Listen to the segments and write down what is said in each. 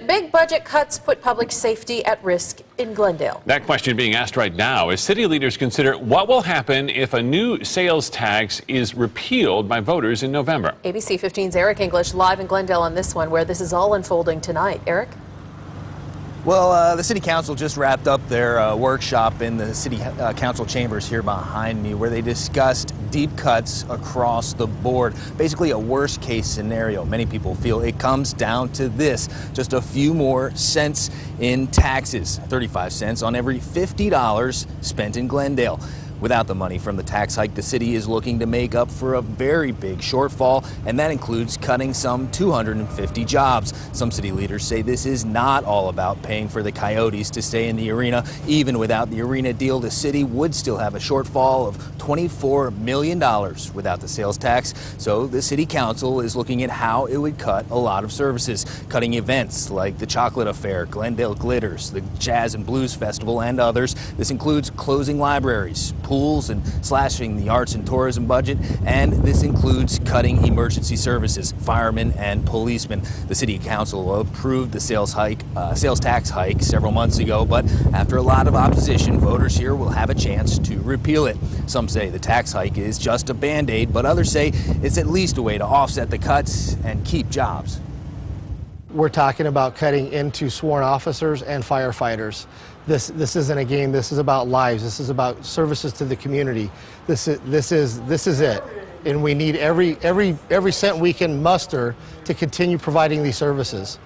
Big budget cuts put public safety at risk in Glendale. That question being asked right now as city leaders consider what will happen if a new sales tax is repealed by voters in November. ABC 15's Eric English live in Glendale on this one, where this is all unfolding tonight. Eric? Well, the City Council just wrapped up their workshop in the City Council chambers here behind me, where they discussed deep cuts across the board. Basically a worst case scenario. Many people feel it comes down to this: just a few more cents in taxes, 35 cents on every $50 spent in Glendale. Without the money from the tax hike, the city is looking to make up for a very big shortfall, and that includes cutting some 250 jobs. Some city leaders say this is not all about paying for the Coyotes to stay in the arena. Even without the arena deal, the city would still have a shortfall of $24 million without the sales tax. So the City Council is looking at how it would cut a lot of services, cutting events like the Chocolate Affair, Glendale Glitters, the Jazz and Blues Festival, and others. This includes closing libraries, pools, and slashing the arts and tourism budget, and this includes cutting emergency services, firemen and policemen. The City Council approved the sales tax hike several months ago, but after a lot of opposition, voters here will have a chance to repeal it. Some say the tax hike is just a band-aid, but others say it's at least a way to offset the cuts and keep jobs. We're talking about cutting into sworn officers and firefighters. This isn't a game. This is about lives. This is about services to the community. This is it. And we need every cent we can muster to continue providing these services.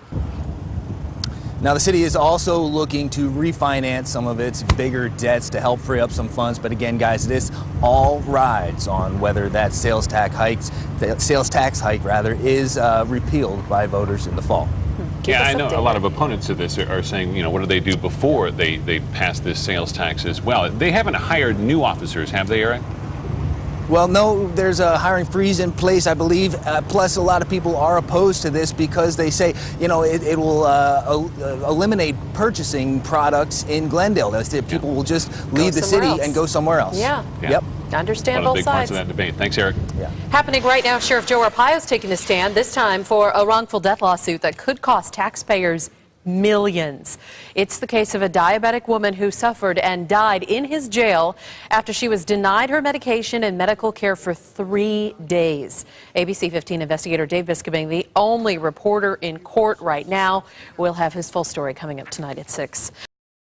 Now, the city is also looking to refinance some of its bigger debts to help free up some funds. But again, guys, this all rides on whether that sales tax hike is repealed by voters in the fall. Yeah, I know a lot of opponents of this are saying, you know, what do they do before they pass this sales tax as well? They haven't hired new officers, have they, Eric? Well, no, there's a hiring freeze in place, I believe. Plus, a lot of people are opposed to this because they say, you know, it will eliminate purchasing products in Glendale. People will just leave the city and go somewhere else. Yeah. Yep. Understand both both sides. sides. Of that debate. Thanks, Eric. Yeah. Happening right now, Sheriff Joe Arpaio's taking a stand, this time for a wrongful death lawsuit that could cost taxpayers millions. It's the case of a diabetic woman who suffered and died in his jail after she was denied her medication and medical care for 3 days. ABC 15 investigator Dave Biskobing, the only reporter in court right now. We'll have his full story coming up tonight at 6.